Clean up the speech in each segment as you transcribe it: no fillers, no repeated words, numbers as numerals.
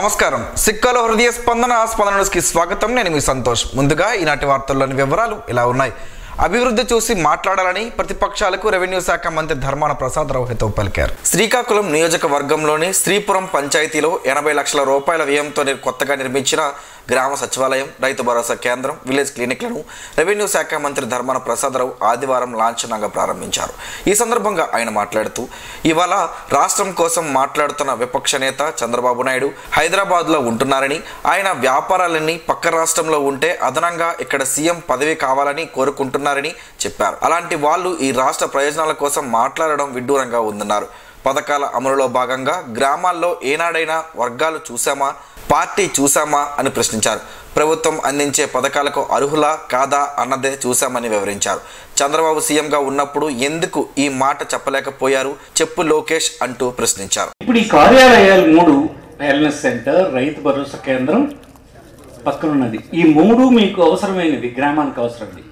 నమస్కారం. సిక్కాలో హృదయ స్పందన న్యూస్కి స్వాగతం. నేను మీ సంతోష్. ముందుగా ఈనాటి వార్తల్లోని వివరాలు ఇలా ఉన్నాయి. అభివృద్ధి చూసి మాట్లాడాలని ప్రతిపక్షాలకు రెవెన్యూ శాఖ మంత్రి ధర్మాన ప్రసాదరావు హితవు పలికారు. శ్రీకాకుళం నియోజకవర్గంలోని శ్రీపురం పంచాయతీలో 80 లక్షల రూపాయల వ్యయంతో కొత్తగా నిర్మించిన గ్రామ సచివాలయం, రైతు భరోసా కేంద్రం, విలేజ్ క్లినిక్లను రెవెన్యూ శాఖ మంత్రి ధర్మాన ప్రసాదరావు ఆదివారం లాంఛనంగా ప్రారంభించారు. ఈ సందర్భంగా ఆయన మాట్లాడుతూ, ఇవాళ రాష్ట్రం కోసం మాట్లాడుతున్న విపక్ష నేత చంద్రబాబు నాయుడు హైదరాబాద్లో ఉంటున్నారని, ఆయన వ్యాపారాలన్నీ పక్క రాష్ట్రంలో ఉంటే అదనంగా ఇక్కడ సీఎం పదవి కావాలని కోరుకుంటున్నారని చెప్పారు. అలాంటి వాళ్ళు ఈ రాష్ట్ర ప్రయోజనాల కోసం మాట్లాడడం విడ్డూరంగా ఉందన్నారు. పథకాల అమలులో భాగంగా గ్రామాల్లో ఏనాడైనా వర్గాలు చూసామా, పార్టీ చూసామా అని ప్రశ్నించారు. ప్రభుత్వం అందించే పథకాలకు అర్హులా కాదా అన్నదే చూశామని వివరించారు. చంద్రబాబు సీఎంగా ఉన్నప్పుడు ఎందుకు ఈ మాట చెప్పలేకపోయారు, చెప్పు లోకేష్ అంటూ ప్రశ్నించారు. ఇప్పుడు ఈ కార్యాలయాలు 3 వెల్నెస్ సెంటర్, రైతు భరోసా కేంద్రం పక్కనున్నది. ఈ 3 మీకు అవసరమైనది, గ్రామానికి అవసరమైనది.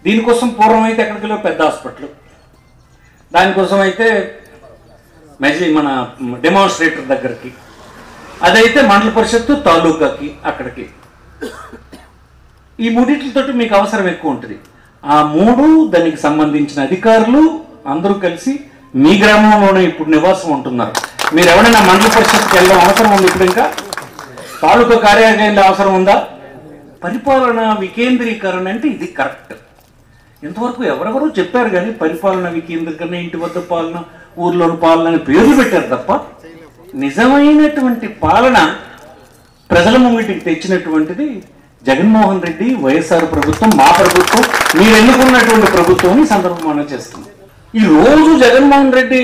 దీనికోసం పూర్వం అయితే ఎక్కడికి పెద్ద హాస్పిటల్, దానికోసం అయితే మన డెమాన్స్ట్రేటర్ దగ్గరికి, అదైతే మండల పరిషత్తు తాలూకాకి అక్కడికి. ఈ 3 మీకు అవసరం ఎక్కువ ఉంటుంది. ఆ 3 దానికి సంబంధించిన అధికారులు అందరూ కలిసి మీ గ్రామంలోనే ఇప్పుడు నివాసం ఉంటున్నారు. మీరు ఎవరైనా మండల పరిషత్కి వెళ్ళడం అవసరం ఉంది, ఇప్పుడు ఇంకా తాలూకా కార్యాలయంలో అవసరం ఉందా? పరిపాలన వికేంద్రీకరణ అంటే ఇది కరెక్ట్. ఇంతవరకు ఎవరెవరో చెప్పారు కానీ పరిపాలన వికేంద్రీకరణ, ఇంటి వద్ద పాలన, ఊర్లోని పాలన అని పేర్లు పెట్టారు తప్ప నిజమైనటువంటి పాలన ప్రజల ముంగిటికి తెచ్చినటువంటిది జగన్మోహన్ రెడ్డి, వైఎస్ఆర్ ప్రభుత్వం, మా ప్రభుత్వం, మీరు ఎన్నుకున్నటువంటి ప్రభుత్వం ఈ సందర్భం మనం చేస్తుంది. ఈ రోజు జగన్మోహన్ రెడ్డి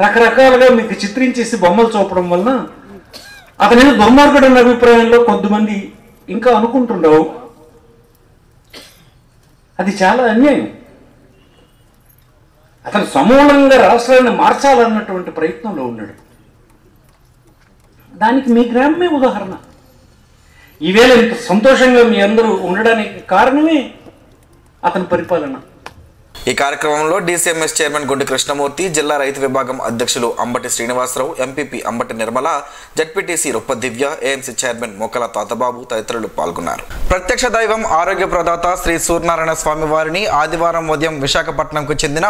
రకరకాలుగా మీకు చిత్రించేసి బొమ్మలు చూపడం వలన అతని దుర్మార్గుడు అన్న అభిప్రాయంలో కొంతమంది ఇంకా అనుకుంటుండవు. అది చాలా అన్యాయం. అతను సమూలంగా రాష్ట్రాన్ని మార్చాలన్నటువంటి ప్రయత్నంలో ఉన్నాడు. దానికి మీ గ్రామమే ఉదాహరణ. ఈవేళ ఇంత సంతోషంగా మీ అందరూ ఉండడానికి కారణమే అతని పరిపాలన. ఈ కార్యక్రమంలో డీసీఎంఎస్ చైర్మన్ గుండి కృష్ణమూర్తి, జిల్లా రైతు విభాగం అధ్యక్షులు అంబటి శ్రీనివాసరావు, ఎంపీపీ అంబటి నిర్మల, జడ్పీటీసీ రొప్ప దివ్య, ఏఎంసీ చైర్మన్ మొక్కల తాతబాబు తదితరులు పాల్గొన్నారు. ప్రత్యక్ష దైవం, ఆరోగ్య ప్రదాత శ్రీ సూర్యనారాయణ స్వామి వారిని ఆదివారం ఉదయం విశాఖపట్నంకు చెందిన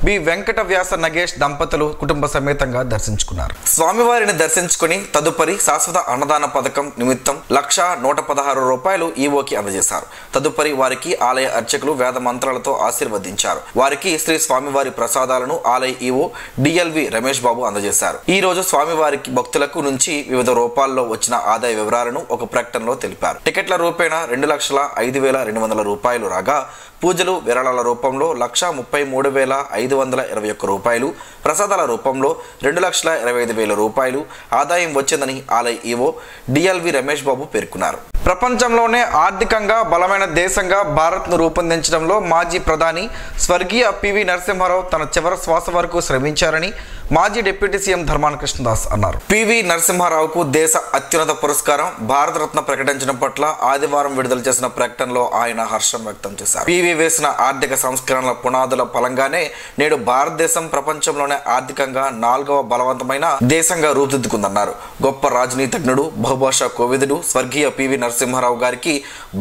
బి వెంకట వ్యాస నగేష్ దంపతులు కుటుంబ సమేతంగా దర్శించుకున్నారు. స్వామివారిని దర్శించుకుని తదుపరి శాశ్వత అన్నదాన పథకం నిమిత్తం 1,116 రూపాయలు ఈవోకి అందజేశారు. తదుపరి వారికి ఆలయ అర్చకులు వేద మంత్రాలతో ఆశీర్వదించారు. వారికి శ్రీ స్వామివారి ప్రసాదాలను ఆలయ ఈవో డిఎల్వి రమేష్ బాబు అందజేశారు. ఈ రోజు స్వామివారికి భక్తులకు నుంచి వివిధ రూపాల్లో వచ్చిన ఆదాయ వివరాలను ఒక ప్రకటనలో తెలిపారు. టికెట్ల రూపేణా 2,05,200 రూపాయలు రాగా, పూజలు విరాళాల రూపంలో 1,33,521 రూపాయలు, ప్రసాదాల రూపంలో 2,25,000 రూపాయలు ఆదాయం వచ్చిందని ఆలయ ఈవో డిఎల్వి రమేష్ బాబు పేర్కొన్నారు. ప్రపంచంలోనే ఆర్థికంగా బలమైన దేశంగా భారత్ను రూపొందించడంలో మాజీ ప్రధాని స్వర్గీయ పివి నరసింహారావు తన చివరి శ్వాస వరకు శ్రమించారని మాజీ డిప్యూటీ సీఎం ధర్మాన కృష్ణదాస్ అన్నారు. పివి నరసింహారావుకు దేశ అత్యున్నత పురస్కారం భారతరత్న ప్రకటించడం పట్ల ఆదివారం విడుదల చేసిన ప్రకటనలో ఆయన హర్షం వ్యక్తం చేశారు. పివి వేసిన ఆర్థిక సంస్కరణల పునాదుల ఫలంగానే నేడు భారతదేశం ప్రపంచంలోనే ఆర్థికంగా 4వ బలవంతమైన దేశంగా రూపుదిద్దుకుందన్నారు. గొప్ప రాజనీతిజ్ఞుడు, బహుభాషా కోవిదుడు స్వర్గీయ పివి నరసింహారావు గారికి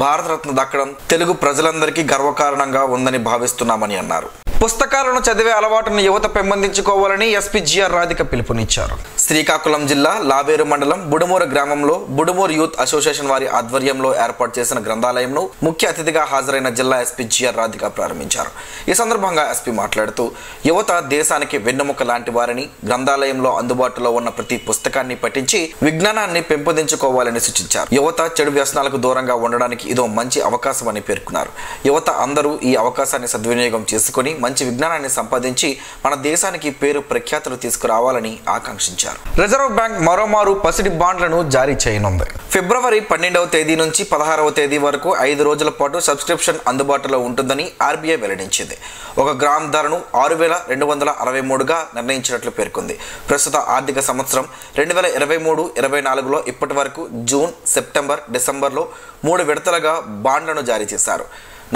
భారతరత్న దక్కడం తెలుగు ప్రజలందరికీ గర్వకారణంగా ఉందని భావిస్తున్నామని అన్నారు. పుస్తకాలను చదివే అలవాటును యువత పెంపొందించుకోవాలని ఎస్పీ జిఆర్ రాధిక పిలుపునిచ్చారు. శ్రీకాకుళం జిల్లా లావేరు మండలం బుడుమూరు గ్రామంలో బుడుమూరు యూత్ అసోసియేషన్ వారి ఆధ్వర్యంలో ఏర్పాటు చేసిన గ్రంథాలయంను ముఖ్య అతిథిగా హాజరైన జిల్లా ఎస్పీ జిఆర్ రాధిక ప్రారంభించారు. ఈ సందర్భంగా ఎస్పీ మాట్లాడుతూ, యువత దేశానికి వెన్నెముక లాంటి వారని, గ్రంథాలయంలో అందుబాటులో ఉన్న ప్రతి పుస్తకాన్ని పఠించి విజ్ఞానాన్ని పెంపొందించుకోవాలని సూచించారు. యువత చెడు వ్యసనాలకు దూరంగా ఉండడానికి ఇదో మంచి అవకాశం అని పేర్కొన్నారు. యువత అందరూ ఈ అవకాశాన్ని సద్వినియోగం చేసుకుని మంచి విజ్ఞానాన్ని సంపాదించి మన దేశానికి పేరు ప్రఖ్యాతులు తీసుకురావాలని ఆకాంక్షించారు. రిజర్వ్ బ్యాంక్ మరోమారు పసిడి బాండ్లను జారీ చేయనుంది. ఫిబ్రవరి 12వ తేదీ నుంచి 16వ తేదీ వరకు 5 రోజుల పాటు సబ్స్క్రిప్షన్ అందుబాటులో ఉంటుందని ఆర్బీఐ వెల్లడించింది. 1 గ్రామ్ ధరను 6,263గా నిర్ణయించినట్లు పేర్కొంది. ప్రస్తుత ఆర్థిక సంవత్సరం 2023-24లో ఇప్పటి వరకు జూన్, సెప్టెంబర్, డిసెంబర్లో 3 విడతలుగా బాండ్లను జారీ చేశారు.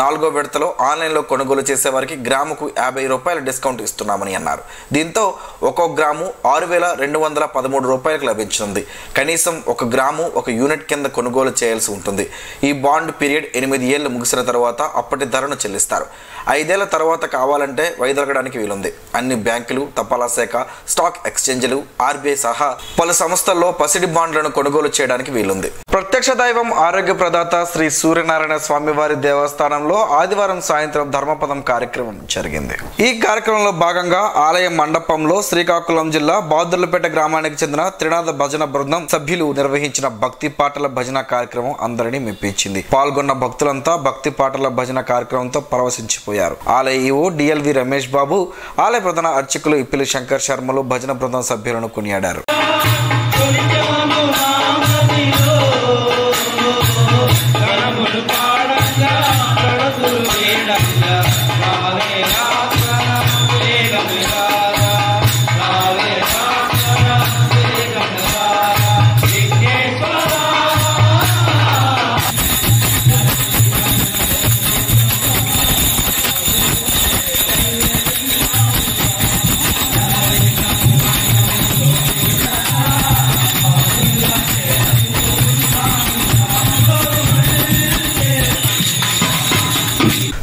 4వ విడతలో ఆన్లైన్లో కొనుగోలు చేసే వారికి గ్రాముకు 50 రూపాయల డిస్కౌంట్ ఇస్తున్నామని అన్నారు. దీంతో ఒక్కో గ్రాము 6,213 రూపాయలకు లభించింది. కనీసం 1 గ్రాము 1 యూనిట్ కింద కొనుగోలు చేయాల్సి ఉంటుంది. ఈ బాండ్ పీరియడ్ 8 ఏళ్లు ముగిసిన తర్వాత అప్పటి ధరను చెల్లిస్తారు. 5 ఏళ్ల తర్వాత కావాలంటే వైదొలగడానికి వీలుంది. అన్ని బ్యాంకులు, తపాలా శాఖ, స్టాక్ ఎక్స్చేంజ్లు, ఆర్బీఐ సహా పలు సంస్థల్లో పసిడి బాండ్లను కొనుగోలు చేయడానికి వీలుంది. ప్రత్యక్ష దైవం ఆరోగ్య ప్రదాత శ్రీ సూర్యనారాయణ స్వామివారి దేవస్థానంలో ఆదివారం సాయంత్రం ధర్మపదం కార్యక్రమం జరిగింది. ఈ కార్యక్రమంలో భాగంగా ఆలయ మండపంలో శ్రీకాకుళం జిల్లా బాదుర్లపేట గ్రామానికి చెందిన త్రినాథ భజన బృందం సభ్యులు నిర్వహించిన భక్తి పాటల భజన కార్యక్రమం అందరినీ మెప్పించింది. పాల్గొన్న భక్తులంతా భక్తి పాటల భజన కార్యక్రమంతో పరవశించిపోయారు. ఆలయ ఈవో డిఎల్వి రమేష్ బాబు, ఆలయ ప్రధాన అర్చకులు ఇప్పిలి శంకర్ శర్మలు భజన బృందం సభ్యులను కొనియాడారు.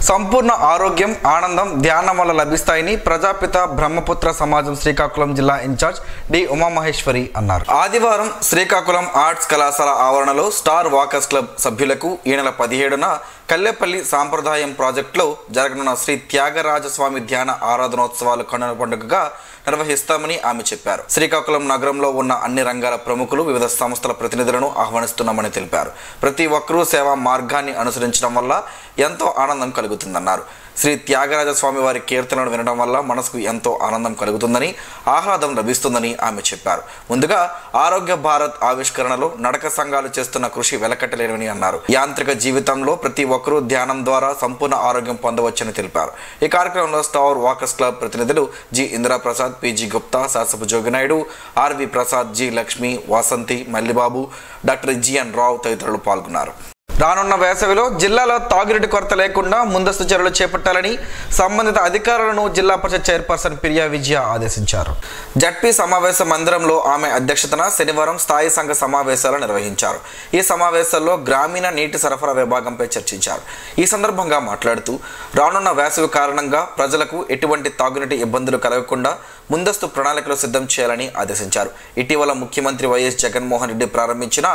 సంపూర్ణ ఆరోగ్యం, ఆనందం ధ్యానం వల్ల లభిస్తాయని ప్రజాపిత బ్రహ్మపుత్ర సమాజం శ్రీకాకుళం జిల్లా ఇన్ఛార్జ్ డి ఉమామహేశ్వరి అన్నారు. ఆదివారం శ్రీకాకుళం ఆర్ట్స్ కళాశాల ఆవరణలో స్టార్ వాకర్స్ క్లబ్ సభ్యులకు ఈ నెల 17న కల్లెపల్లి సాంప్రదాయం ప్రాజెక్టులో జరగనున్న శ్రీ త్యాగరాజస్వామి ధ్యాన ఆరాధనోత్సవాలు కన్నుల పండుగగా నిర్వహిస్తామని ఆమె చెప్పారు. శ్రీకాకుళం నగరంలో ఉన్న అన్ని రంగాల ప్రముఖులు, వివిధ సంస్థల ప్రతినిధులను ఆహ్వానిస్తున్నామని తెలిపారు. ప్రతి ఒక్కరూ సేవా మార్గాన్ని అనుసరించడం వల్ల ఎంతో ఆనందం కలుగుతుందన్నారు. శ్రీ త్యాగరాజ స్వామి వారి కీర్తనలు వినడం వల్ల మనసుకు ఎంతో ఆనందం కలుగుతుందని, ఆహ్లాదం లభిస్తుందని ఆమె చెప్పారు. ముందుగా ఆరోగ్య భారత్ ఆవిష్కరణలో నడక సంఘాలు చేస్తున్న కృషి వెలకట్టలేనివని అన్నారు. యాంత్రిక జీవితంలో ప్రతి ఒక్కరూ ధ్యానం ద్వారా సంపూర్ణ ఆరోగ్యం పొందవచ్చని తెలిపారు. ఈ కార్యక్రమంలో స్టార్ వాకర్స్ క్లబ్ ప్రతినిధులు G Indiraprasad, PG Gupta, Sasapu Joginaidu, RV Prasad, G Lakshmi, Vasanthi, Mallibabu, doctor GN Rao తదితరులు పాల్గొన్నారు. రానున్న వేసవిలో జిల్లాలో తాగునీటి కొరత లేకుండా ముందస్తు చర్యలు చేపట్టాలని సంబంధిత అధికారులను జిల్లా పరిషత్ చైర్పర్సన్ పిరియా విజయ ఆదేశించారు. జడ్పీ సమావేశ మందిరంలో ఆమె అధ్యక్షతన శనివారం స్థాయి సంఘ సమావేశాలు నిర్వహించారు. ఈ సమావేశాల్లో గ్రామీణ నీటి సరఫరా విభాగంపై చర్చించారు. ఈ సందర్భంగా మాట్లాడుతూ రానున్న వేసవి కారణంగా ప్రజలకు ఎటువంటి తాగునీటి ఇబ్బందులు కలగకుండా ముందస్తు ప్రణాళికలు సిద్ధం చేయాలని ఆదేశించారు. ఇటీవల ముఖ్యమంత్రి వైఎస్ జగన్మోహన్ రెడ్డి ప్రారంభించిన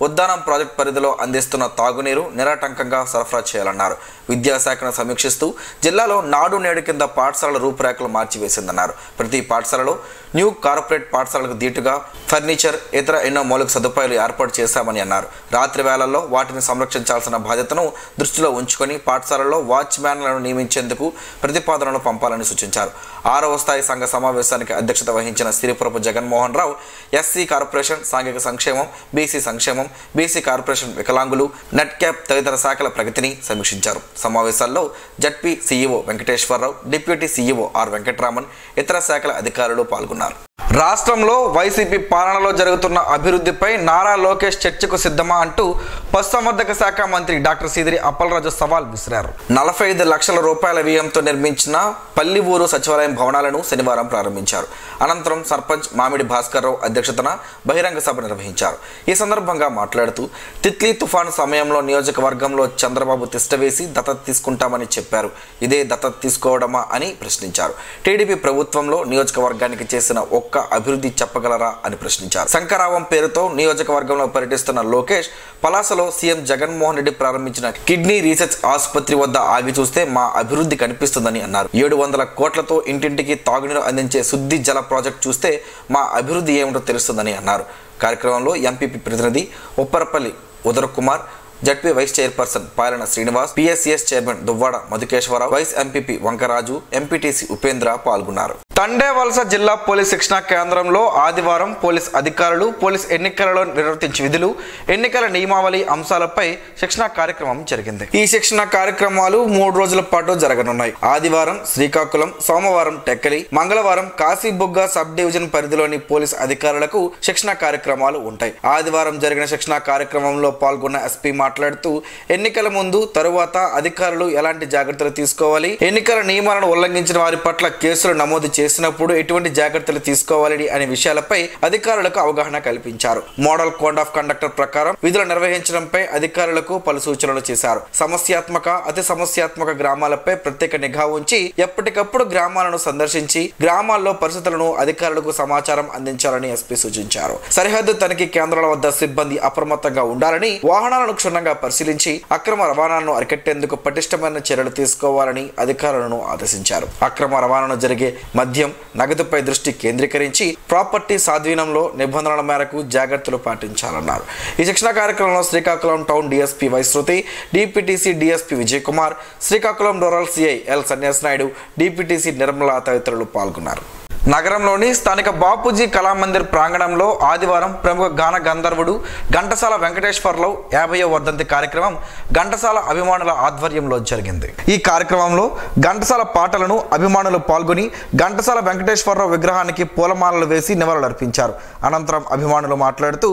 ఉద్దానం ప్రాజెక్టు పరిధిలో అందిస్తున్న తాగునీరు నిరాటంకంగా సరఫరా చేయాలన్నారు. విద్యాశాఖను సమీక్షిస్తూ జిల్లాలో నాడు నేడు కింద పాఠశాలల రూపురేఖలు మార్చివేసిందన్నారు. ప్రతి పాఠశాలలో న్యూ కార్పొరేట్ పాఠశాలకు దీటుగా ఫర్నిచర్, ఇతర ఎన్నో మౌలిక సదుపాయాలు ఏర్పాటు చేశామని అన్నారు. రాత్రి వేళల్లో వాటిని సంరక్షించాల్సిన బాధ్యతను దృష్టిలో ఉంచుకొని పాఠశాలల్లో వాచ్మ్యాన్లను నియమించేందుకు ప్రతిపాదనలు పంపాలని సూచించారు. 6వ స్థాయి సంఘ సమావేశానికి అధ్యక్షత వహించిన సిరిపురపు జగన్మోహన్ రావు ఎస్సీ కార్పొరేషన్, సాంఘిక సంక్షేమం, బీసీ సంక్షేమం, బీసీ కార్పొరేషన్, వికలాంగులు, నెట్ క్యాప్ తదితర శాఖల ప్రగతిని సమీక్షించారు. సమావేశాల్లో ZP CEO Venkateswararao, deputy CEO R Venkataraman, ఇతర శాఖల అధికారులు పాల్గొన్నారు. రాష్ట్రంలో వైసీపీ పాలనలో జరుగుతున్న అభివృద్ధిపై నారా లోకేష్ చర్చకు సిద్ధమా అంటూ పశుసంవర్ధక శాఖ మంత్రి డాక్టర్ సీదిరి అప్పలరాజు సవాల్ విసిరారు. 45 లక్షల రూపాయల వ్యయంతో నిర్మించిన పల్లి ఊరు సచివాలయం భవనాలను శనివారం ప్రారంభించారు. అనంతరం సర్పంచ్ మామిడి భాస్కర్ రావు అధ్యక్షతన బహిరంగ సభ నిర్వహించారు. ఈ సందర్భంగా మాట్లాడుతూ తిత్లీ తుఫాను సమయంలో నియోజకవర్గంలో చంద్రబాబు తిష్టవేసి దత్తత తీసుకుంటామని చెప్పారు. ఇదే దత్తత తీసుకోవడమా అని ప్రశ్నించారు. టీడీపీ ప్రభుత్వంలో నియోజకవర్గానికి చేసిన ఒక్క అభివృద్ధి చెప్పగలరా అని ప్రశ్నించారు. శంకరావం పేరుతో నియోజకవర్గంలో పర్యటిస్తున్న లోకేష్ పలాసలో సీఎం జగన్మోహన్ రెడ్డి ప్రారంభించిన కిడ్నీ రీసెర్చ్ ఆసుపత్రి వద్ద ఆగి చూస్తే మా అభివృద్ధి కనిపిస్తుందని అన్నారు. 700 కోట్లతో ఇంటింటికి తాగునీరు అందించే శుద్ధి జల ప్రాజెక్టు చూస్తే మా అభివృద్ధి ఏమిటో తెలుస్తుందని అన్నారు. కార్యక్రమంలో ఎంపీపీ ప్రతినిధి Upparapalli Udar Kumar, ZP vice chairperson Palana Srinivas, PSCS chairman Duvvada Madhukeswararao, vice MPP Vankaraju, MPTC Upendra పాల్గొన్నారు. తండేవలస జిల్లా పోలీస్ శిక్షణా కేంద్రంలో ఆదివారం పోలీస్ అధికారులు పోలీస్ ఎన్నికలలో నిర్వర్తించే విధులు, ఎన్నికల నియమావళి అంశాలపై శిక్షణా కార్యక్రమం జరిగింది. ఈ శిక్షణా కార్యక్రమాలు 3 రోజుల పాటు జరగనున్నాయి. ఆదివారం శ్రీకాకుళం, సోమవారం టెక్కలి, మంగళవారం కాశీబుగ్గ సబ్ డివిజన్ పరిధిలోని పోలీస్ అధికారులకు శిక్షణా కార్యక్రమాలు ఉంటాయి. ఆదివారం జరిగిన శిక్షణా కార్యక్రమంలో పాల్గొన్న ఎస్పీ మాట్లాడుతూ ఎన్నికల ముందు తరువాత అధికారులు ఎలాంటి జాగ్రత్తలు తీసుకోవాలి, ఎన్నికల నియమాలను ఉల్లంఘించిన వారి పట్ల కేసులు నమోదు చేసినప్పుడు ఎటువంటి జాగ్రత్తలు తీసుకోవాలి అనే విషయాలపై అధికారులకు అవగాహన కల్పించారు. మోడల్ కోడ్ ఆఫ్ కండక్టర్ ప్రకారం విధులు నిర్వహించడంపై అధికారులకు పలు సూచనలు చేశారు. సమస్యాత్మక, అతి సమస్యాత్మక గ్రామాలపై ప్రత్యేక నిఘా ఉంచి ఎప్పటికప్పుడు గ్రామాలను సందర్శించి గ్రామాల్లో పరిస్థితులను అధికారులకు సమాచారం అందించాలని ఎస్పీ సూచించారు. సరిహద్దు తనిఖీ కేంద్రాల వద్ద సిబ్బంది అప్రమత్తంగా ఉండాలని, వాహనాలను క్షుణ్ణంగా పరిశీలించి అక్రమ రవాణాను అరికట్టేందుకు పటిష్టమైన చర్యలు తీసుకోవాలని అధికారులను ఆదేశించారు. అక్రమ రవాణాను జరిగే మద్యం, నగదుపై దృష్టి కేంద్రీకరించి ప్రాపర్టీ స్వాధీనంలో నిబంధనల మేరకు జాగ్రత్తలు పాటించాలన్నారు. ఈ శిక్షణ కార్యక్రమంలో Srikakulam town DSP Vaishruti, DPTC DSP Vijay Kumar, Srikakulam rural CI L Sanyas Naidu, DPTC Nirmala తదితరులు పాల్గొన్నారు. నగరంలోని స్థానిక బాపూజీ కళామందిర్ ప్రాంగణంలో ఆదివారం ప్రముఖ గాన గంధర్వుడు ఘంటసాల వెంకటేశ్వరరావు 50వ వర్ధంతి కార్యక్రమం ఘంటసాల అభిమానుల ఆధ్వర్యంలో జరిగింది. ఈ కార్యక్రమంలో ఘంటసాల పాటలను అభిమానులు పాల్గొని ఘంటసాల వెంకటేశ్వరరావు విగ్రహానికి పూలమాలలు వేసి నివాళులర్పించారు. అనంతరం అభిమానులు మాట్లాడుతూ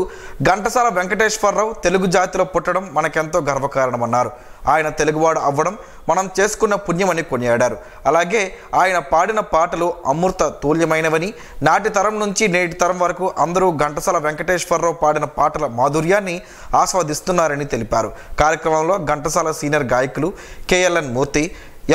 ఘంటసాల వెంకటేశ్వరరావు తెలుగు జాతిలో పుట్టడం మనకెంతో గర్వకారణమన్నారు. ఆయన తెలుగువాడు అవ్వడం మనం చేసుకున్న పుణ్యమని కొనియాడారు. అలాగే ఆయన పాడిన పాటలు అమృత తుల్యమైనవని, నాటి తరం నుంచి నేటి తరం వరకు అందరూ ఘంటసాల వెంకటేశ్వరరావు పాడిన పాటల మాధుర్యాన్ని ఆస్వాదిస్తున్నారని తెలిపారు. కార్యక్రమంలో ఘంటసాల సీనియర్ గాయకులు కేఎల్ఎన్ మూర్తి,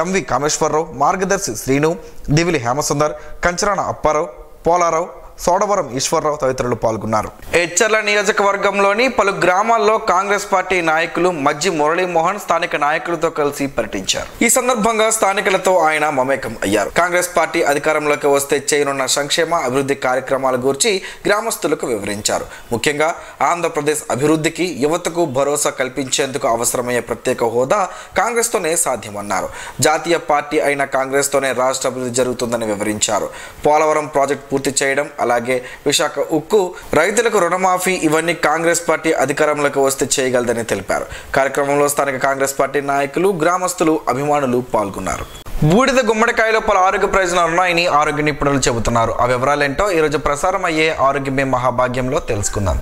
ఎంవి కామేశ్వరరావు, మార్గదర్శి శ్రీను, దివిలి హేమసుందర్, కంచరాన అప్పారావు, పోలారావు, సోడవరం ఈశ్వరరావు తదితరులు పాల్గొన్నారు. ఎచ్చర్ల నియోజకవర్గంలోని పలు గ్రామాల్లో కాంగ్రెస్ పార్టీ నాయకులు మజ్జి మురళీమోహన్ స్థానిక నాయకులతో కలిసి పర్యటించారు. ఈ సందర్భంగా స్థానికులతో ఆయన మమేకం అయ్యారు. కాంగ్రెస్ పార్టీ అధికారంలోకి వస్తే చేయనున్న సంక్షేమ అభివృద్ధి కార్యక్రమాల గురించి గ్రామస్తులకు వివరించారు. ముఖ్యంగా ఆంధ్రప్రదేశ్ అభివృద్ధికి, యువతకు భరోసా కల్పించేందుకు అవసరమయ్యే ప్రత్యేక హోదా కాంగ్రెస్తోనే సాధ్యమన్నారు. జాతీయ పార్టీ అయిన కాంగ్రెస్తోనే రాష్ట్ర అభివృద్ధి జరుగుతుందని వివరించారు. పోలవరం ప్రాజెక్టు పూర్తి చేయడం, అలాగే విశాఖ ఉక్కు, రైతులకు రుణమాఫీ ఇవన్నీ కాంగ్రెస్ పార్టీ అధికారంలోకి వస్తే చేయగలదని తెలిపారు. కార్యక్రమంలో స్థానిక కాంగ్రెస్ పార్టీ నాయకులు, గ్రామస్తులు, అభిమానులు పాల్గొన్నారు. బూడిద గుమ్మడికాయలో పలు ఆరోగ్య ప్రయోజనాలు ఉన్నాయని ఆరోగ్య నిపుణులు చెబుతున్నారు. ఆ వివరాలేంటో ఈరోజు ప్రసారం అయ్యే ఆరోగ్యమే మహాభాగ్యంలో తెలుసుకుందాం.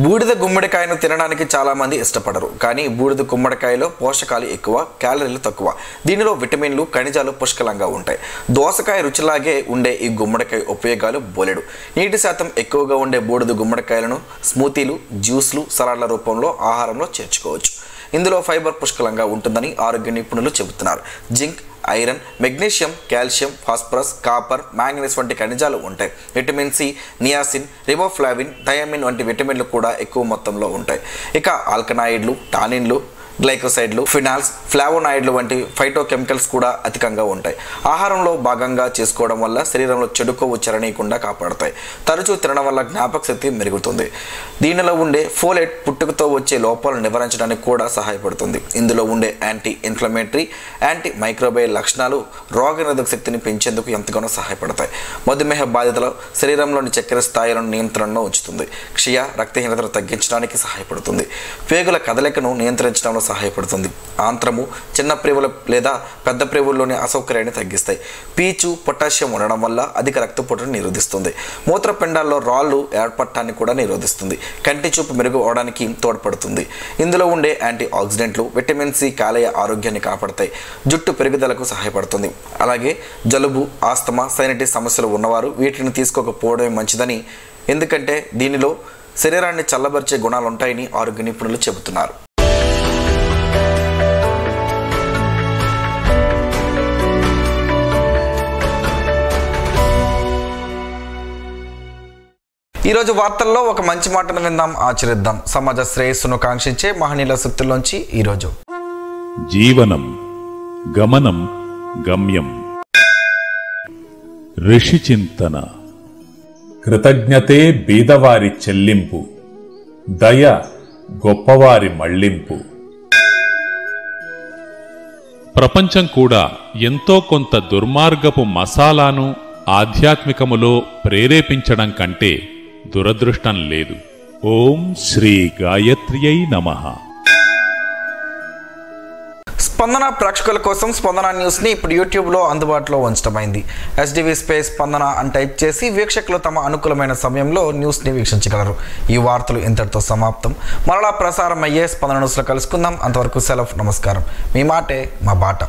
బూడిద గుమ్మడికాయను తినడానికి చాలా మంది ఇష్టపడరు. కానీ బూడిద గుమ్మడికాయలో పోషకాలు ఎక్కువ, క్యాలరీలు తక్కువ. దీనిలో విటమిన్లు, ఖనిజాలు పుష్కలంగా ఉంటాయి. దోసకాయ రుచిలాగే ఉండే ఈ గుమ్మడికాయ ఉపయోగాలు బోలెడు. నీటి శాతం ఎక్కువగా ఉండే బూడిద గుమ్మడికాయలను స్మూతీలు, జ్యూస్లు, సలాడ్ల రూపంలో ఆహారంలో చేర్చుకోవచ్చు. ఇందులో ఫైబర్ పుష్కలంగా ఉంటుందని ఆరోగ్య నిపుణులు చెబుతున్నారు. Zinc, iron, magnesium, calcium, phosphorus, copper, manganese వంటి ఖనిజాలు ఉంటాయి. Vitamin C, niacin, riboflavin, thiamine వంటి విటమిన్లు కూడా ఎక్కువ మొత్తంలో ఉంటాయి. ఇక ఆల్కనాయిడ్లు, టానిన్లు, గ్లైకోసైడ్లు, ఫినాల్స్, ఫ్లావోనాయిడ్లు వంటి ఫైటోకెమికల్స్ కూడా అధికంగా ఉంటాయి. ఆహారంలో భాగంగా చేసుకోవడం వల్ల శరీరంలో చెడు కొవ్వు చెరనీయకుండా కాపాడతాయి. తరచూ తినడం వల్ల జ్ఞాపక శక్తి మెరుగుతుంది. దీనిలో ఉండే ఫోలేట్ పుట్టుకతో వచ్చే లోపాలను నివారించడానికి కూడా సహాయపడుతుంది. ఇందులో ఉండే యాంటీ ఇన్ఫ్లమేటరీ, యాంటీ మైక్రోబయల్ లక్షణాలు రోగనిరోధక శక్తిని పెంచేందుకు ఎంతగానో సహాయపడతాయి. మధుమేహ బాధితుల శరీరంలోని చక్కెర స్థాయిలను నియంత్రణలో ఉంచుతుంది. క్షయ, రక్తహీనతను తగ్గించడానికి సహాయపడుతుంది. పేగుల కదలికను నియంత్రించడంలో సహాయపడుతుంది. ఆంత్రము, చిన్న ప్రేవుల లేదా పెద్ద ప్రేవుల్లోని అసౌకర్యాన్ని తగ్గిస్తాయి. పీచు, పొటాషియం ఉండడం వల్ల అధిక రక్తపోటును నిరోధిస్తుంది. మూత్రపిండాల్లో రాళ్ళు ఏర్పడటాన్ని కూడా నిరోధిస్తుంది. కంటి చూపు మెరుగు అవడానికి తోడ్పడుతుంది. ఇందులో ఉండే యాంటీ ఆక్సిడెంట్లు విటమిన్ సి కాలేయ ఆరోగ్యాన్ని కాపాడతాయి. జుట్టు పెరుగుదలకు సహాయపడుతుంది. అలాగే జలుబు, ఆస్తమా, సైనటిస్ సమస్యలు ఉన్నవారు వీటిని తీసుకోకపోవడమే మంచిదని, ఎందుకంటే దీనిలో శరీరాన్ని చల్లబరిచే గుణాలు ఉంటాయని ఆరోగ్య నిపుణులు చెబుతున్నారు. ఈరోజు వార్తల్లో ఒక మంచి మాటను విందాం, ఆచరిద్దాం. సమాజ శ్రేయస్సును కాంక్షించే మహనీయుల సూక్తుల్లోంచి ఈరోజు. జీవనం గమనం గమ్యం. ఋషి చింతన. కృతజ్ఞతే బీదవారి చెల్లింపు, దయ గొప్పవారి మళ్లింపు. ప్రపంచం కూడా ఎంతో కొంత దుర్మార్గపు మసాలాను ఆధ్యాత్మికములో ప్రేరేపించడం కంటే దురదృష్టం లేదు. ఓం శ్రీ గాయత్ర్యై నమః. స్పందన ప్రేక్షకుల కోసం స్పందన న్యూస్ని ఇప్పుడు యూట్యూబ్లో అందుబాటులో ఉంచడమైంది. SDV స్పేస్ స్పందన అని టైప్ చేసి వీక్షకులు తమ అనుకూలమైన సమయంలో న్యూస్ని వీక్షించగలరు. ఈ వార్తలు ఇంతటితో సమాప్తం. మరలా ప్రసారం అయ్యే స్పందన న్యూస్లో కలుసుకుందాం. అంతవరకు సెలవు. నమస్కారం. మీ మాటే మా బాట.